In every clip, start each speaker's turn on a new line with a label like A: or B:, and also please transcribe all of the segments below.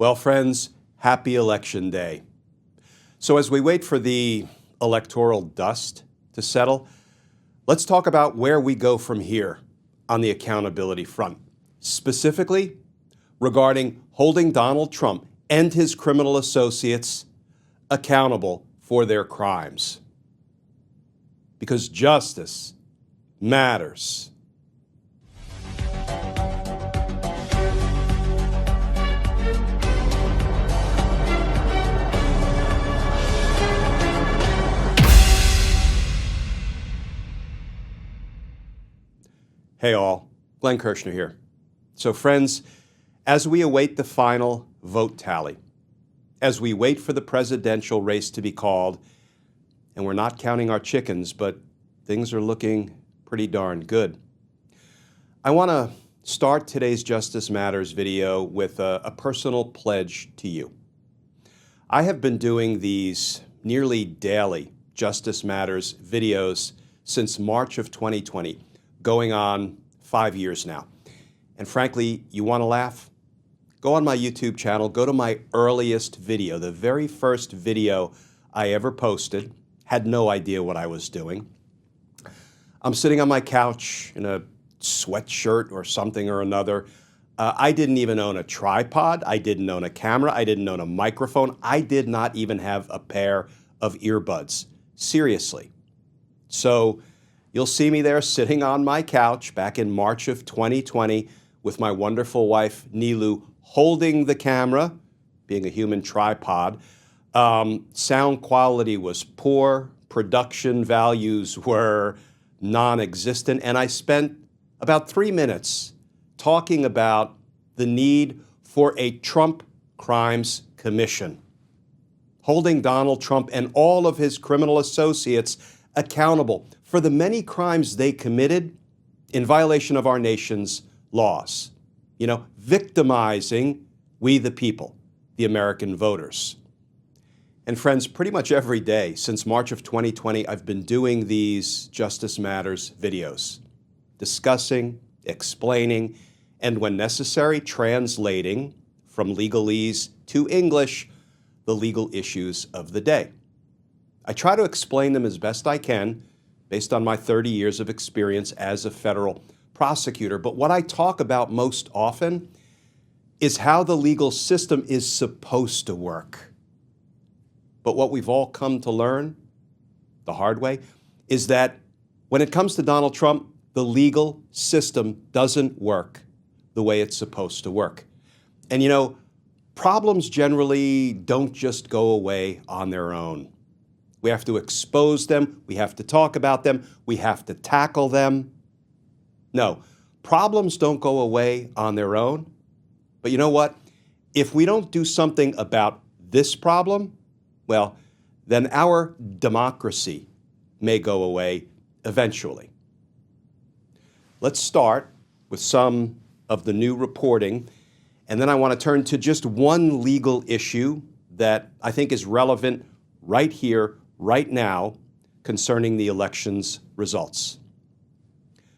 A: Well, friends, happy Election Day. So as we wait for the electoral dust to settle, let's talk about where we go from here on the accountability front, specifically regarding holding Donald Trump and his criminal associates accountable for their crimes. Because justice matters. Hey all, Glenn Kirshner here. So friends, as we await the final vote tally, as we wait for the presidential race to be called, and we're not counting our chickens, but things are looking pretty darn good. I want to start today's Justice Matters video with a personal pledge to you. I have been doing these nearly daily Justice Matters videos since March of 2020. Going on 5 years now. And frankly, you want to laugh? Go on my YouTube channel, go to my earliest video, the very first video I ever posted, had no idea what I was doing. I'm sitting on my couch in a sweatshirt or something or another. I didn't even own a tripod, I didn't own a camera, I didn't own a microphone, I did not even have a pair of earbuds. Seriously. So, you'll see me there sitting on my couch back in March of 2020 with my wonderful wife, Nilu, holding the camera, being a human tripod. Sound quality was poor, production values were non-existent, and I spent about 3 minutes talking about the need for a Trump Crimes Commission, holding Donald Trump and all of his criminal associates accountable for the many crimes they committed in violation of our nation's laws. You know, victimizing we the people, the American voters. And friends, pretty much every day since March of 2020, I've been doing these Justice Matters videos, discussing, explaining, and when necessary, translating from legalese to English the legal issues of the day. I try to explain them as best I can based on my 30 years of experience as a federal prosecutor. But what I talk about most often is how the legal system is supposed to work. But what we've all come to learn the hard way is that when it comes to Donald Trump, the legal system doesn't work the way it's supposed to work. And you know, problems generally don't just go away on their own. We have to expose them, we have to talk about them, we have to tackle them. No, problems don't go away on their own. But you know what? If we don't do something about this problem, well, then our democracy may go away eventually. Let's start with some of the new reporting, and then I want to turn to just one legal issue that I think is relevant right here, right now, concerning the election's results.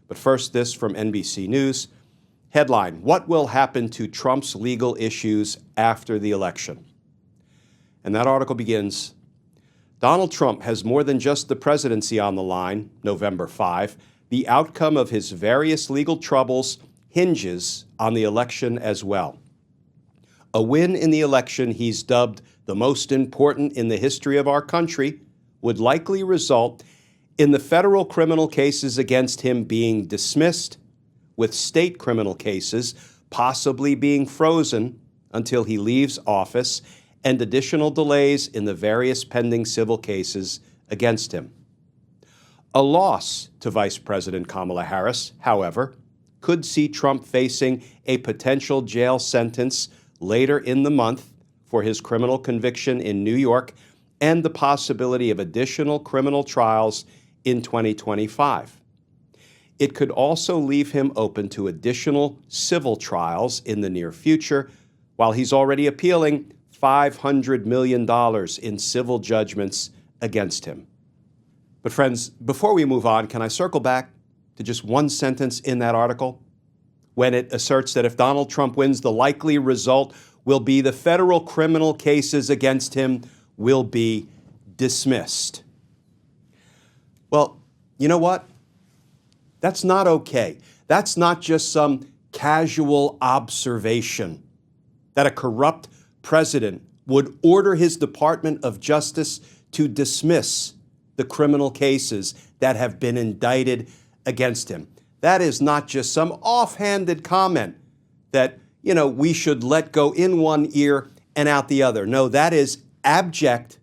A: But first, this from NBC News. Headline, what will happen to Trump's legal issues after the election? And that article begins, Donald Trump has more than just the presidency on the line, November 5. The outcome of his various legal troubles hinges on the election as well. A win in the election he's dubbed the most important in the history of our country would likely result in the federal criminal cases against him being dismissed, with state criminal cases possibly being frozen until he leaves office, and additional delays in the various pending civil cases against him. A loss to Vice President Kamala Harris, however, could see Trump facing a potential jail sentence later in the month for his criminal conviction in New York and the possibility of additional criminal trials in 2025. It could also leave him open to additional civil trials in the near future, while he's already appealing $500 million in civil judgments against him. But friends, before we move on, can I circle back to just one sentence in that article when it asserts that if Donald Trump wins, the likely result will be the federal criminal cases against him will be dismissed. Well, you know what? That's not okay. That's not just some casual observation that a corrupt president would order his Department of Justice to dismiss the criminal cases that have been indicted against him. That is not just some offhanded comment that, we should let go in one ear and out the other. No, that is abject,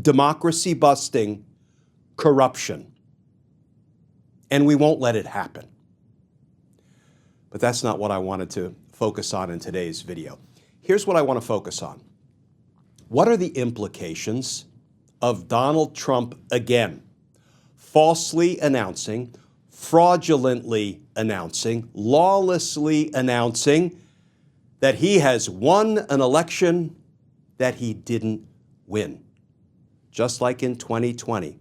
A: democracy-busting corruption. And we won't let it happen. But that's not what I wanted to focus on in today's video. Here's what I want to focus on. What are the implications of Donald Trump again falsely announcing, fraudulently announcing, lawlessly announcing that he has won an election that he didn't win? Just like in 2020,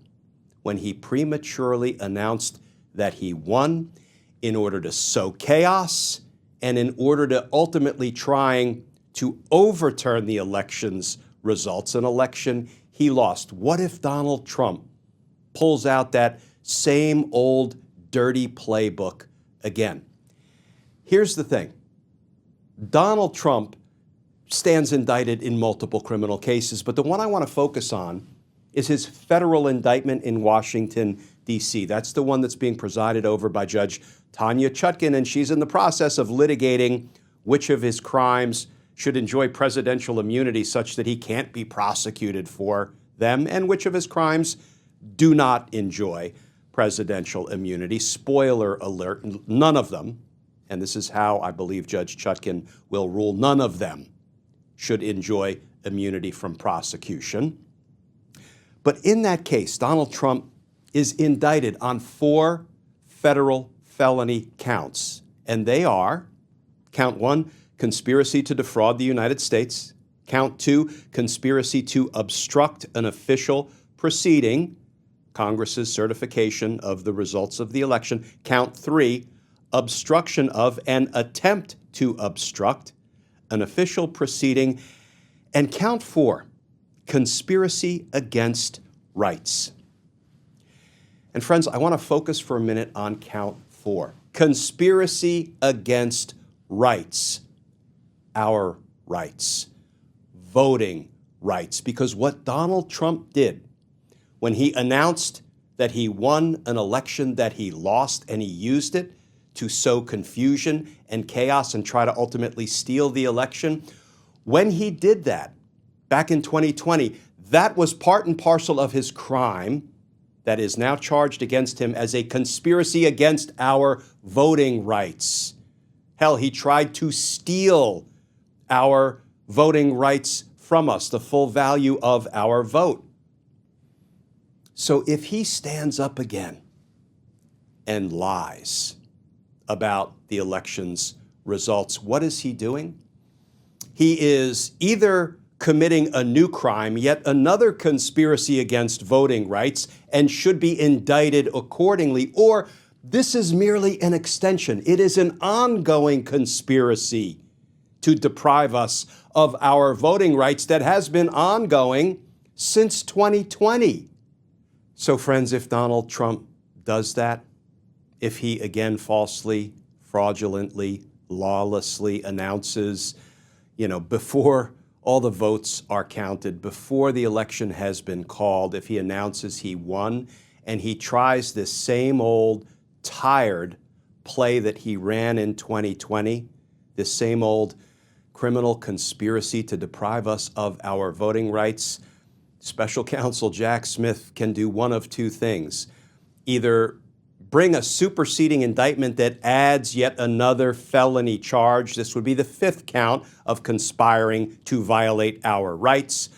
A: when he prematurely announced that he won in order to sow chaos and in order to ultimately trying to overturn the election's results, an election he lost. What if Donald Trump pulls out that same old dirty playbook again? Here's the thing. Donald Trump stands indicted in multiple criminal cases, but the one I want to focus on is his federal indictment in Washington, D.C. That's the one that's being presided over by Judge Tanya Chutkan, and she's in the process of litigating which of his crimes should enjoy presidential immunity such that he can't be prosecuted for them, and which of his crimes do not enjoy presidential immunity. Spoiler alert, none of them, and this is how I believe Judge Chutkan will rule, none of them should enjoy immunity from prosecution. But in that case, Donald Trump is indicted on 4 federal felony counts, and they are: count 1, conspiracy to defraud the United States; count 2, conspiracy to obstruct an official proceeding, Congress's certification of the results of the election; count 3, obstruction of an attempt to obstruct an official proceeding; and count 4, conspiracy against rights. And friends, I want to focus for a minute on count 4, conspiracy against rights, our rights, voting rights. Because what Donald Trump did when he announced that he won an election that he lost, and he used it to sow confusion and chaos and try to ultimately steal the election, when he did that back in 2020, that was part and parcel of his crime that is now charged against him as a conspiracy against our voting rights. Hell, he tried to steal our voting rights from us, the full value of our vote. So if he stands up again and lies about the election's results, what is he doing? He is either committing a new crime, yet another conspiracy against voting rights, and should be indicted accordingly, or this is merely an extension. It is an ongoing conspiracy to deprive us of our voting rights that has been ongoing since 2020. So friends, if Donald Trump does that, if he again falsely, fraudulently, lawlessly announces, before all the votes are counted, before the election has been called, if he announces he won, and he tries this same old tired play that he ran in 2020, this same old criminal conspiracy to deprive us of our voting rights, Special Counsel Jack Smith can do one of two things: either bring a superseding indictment that adds yet another felony charge. This would be the 5th count of conspiring to violate our rights,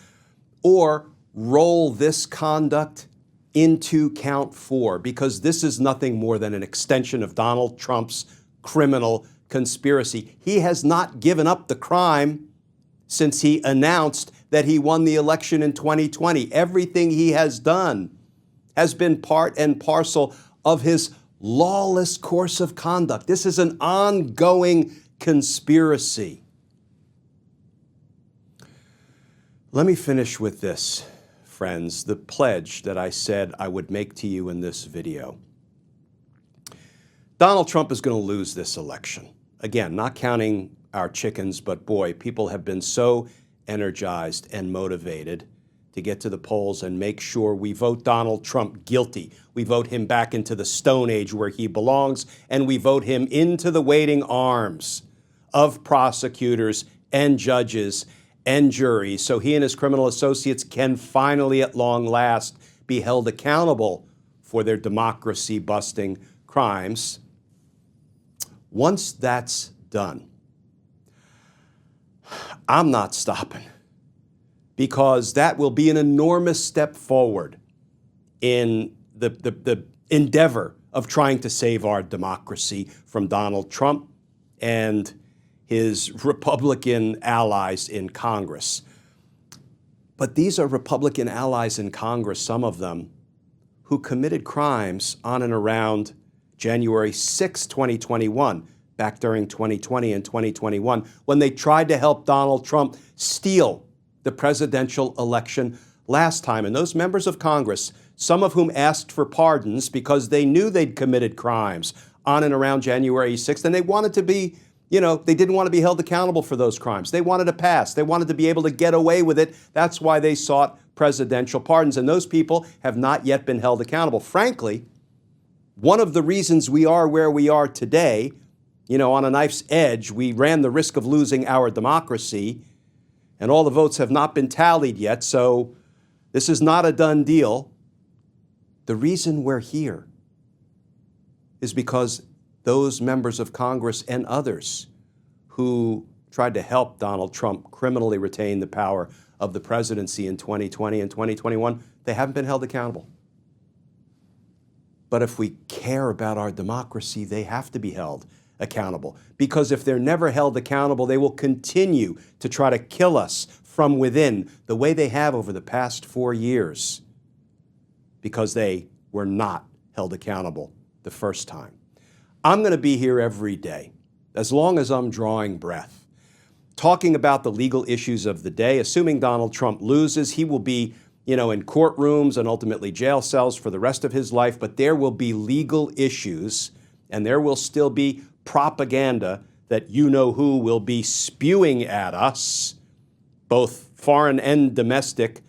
A: or roll this conduct into count 4, because this is nothing more than an extension of Donald Trump's criminal conspiracy. He has not given up the crime since he announced that he won the election in 2020. Everything he has done has been part and parcel of his lawless course of conduct. This is an ongoing conspiracy. Let me finish with this, friends, the pledge that I said I would make to you in this video. Donald Trump is going to lose this election. Again, not counting our chickens, but boy, people have been so energized and motivated to get to the polls and make sure we vote Donald Trump guilty. We vote him back into the Stone Age where he belongs, and we vote him into the waiting arms of prosecutors and judges and juries so he and his criminal associates can finally, at long last, be held accountable for their democracy-busting crimes. Once that's done, I'm not stopping, because that will be an enormous step forward in the endeavor of trying to save our democracy from Donald Trump and his Republican allies in Congress. But these are Republican allies in Congress, some of them, who committed crimes on and around January 6, 2021, back during 2020 and 2021, when they tried to help Donald Trump steal the presidential election last time. And those members of Congress, some of whom asked for pardons because they knew they'd committed crimes on and around January 6th, and they wanted to be, they didn't want to be held accountable for those crimes. They wanted to pass. They wanted to be able to get away with it. That's why they sought presidential pardons. And those people have not yet been held accountable. Frankly, one of the reasons we are where we are today, on a knife's edge, we ran the risk of losing our democracy, and all the votes have not been tallied yet, so this is not a done deal. The reason we're here is because those members of Congress and others who tried to help Donald Trump criminally retain the power of the presidency in 2020 and 2021, they haven't been held accountable. But if we care about our democracy, they have to be held accountable. Because if they're never held accountable, they will continue to try to kill us from within the way they have over the past 4 years, because they were not held accountable the first time. I'm going to be here every day, as long as I'm drawing breath, talking about the legal issues of the day. Assuming Donald Trump loses, he will be in courtrooms and ultimately jail cells for the rest of his life, but there will be legal issues, and there will still be propaganda that who will be spewing at us. Both foreign and domestic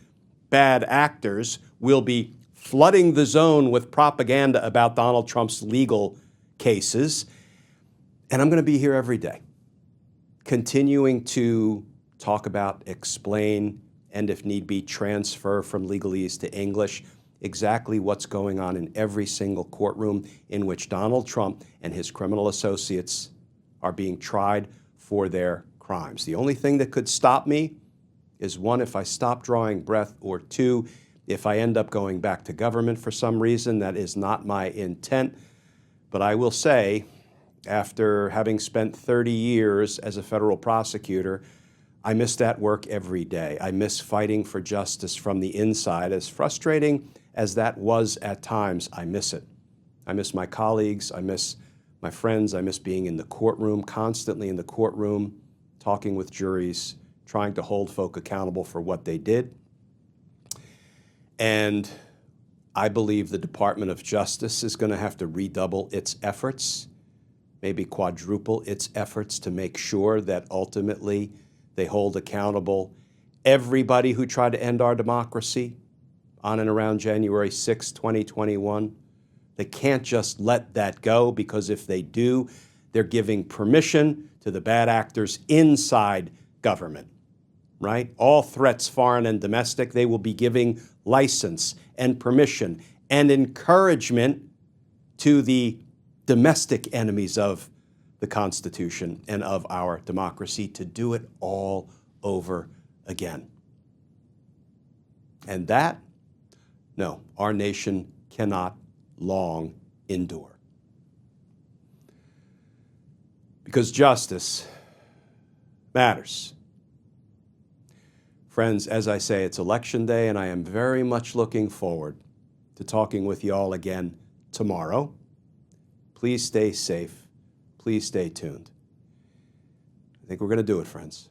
A: bad actors will be flooding the zone with propaganda about Donald Trump's legal cases. And I'm going to be here every day, continuing to talk about, explain, and if need be, transfer from legalese to English exactly what's going on in every single courtroom in which Donald Trump and his criminal associates are being tried for their crimes. The only thing that could stop me is, one, if I stop drawing breath, or two, if I end up going back to government for some reason. That is not my intent. But I will say, after having spent 30 years as a federal prosecutor, I miss that work every day. I miss fighting for justice from the inside. As frustrating as that was at times, I miss it. I miss my colleagues. I miss my friends. I miss being in the courtroom, constantly in the courtroom, talking with juries, trying to hold folk accountable for what they did. And I believe the Department of Justice is going to have to redouble its efforts, maybe quadruple its efforts, to make sure that ultimately they hold accountable everybody who tried to end our democracy on and around January 6, 2021. They can't just let that go, because if they do, they're giving permission to the bad actors inside government, right? All threats, foreign and domestic, they will be giving license and permission and encouragement to the domestic enemies of the Constitution and of our democracy to do it all over again. And that, no, our nation cannot long endure. Because justice matters. Friends, as I say, it's Election Day, and I am very much looking forward to talking with you all again tomorrow. Please stay safe. Please stay tuned. I think we're going to do it, friends.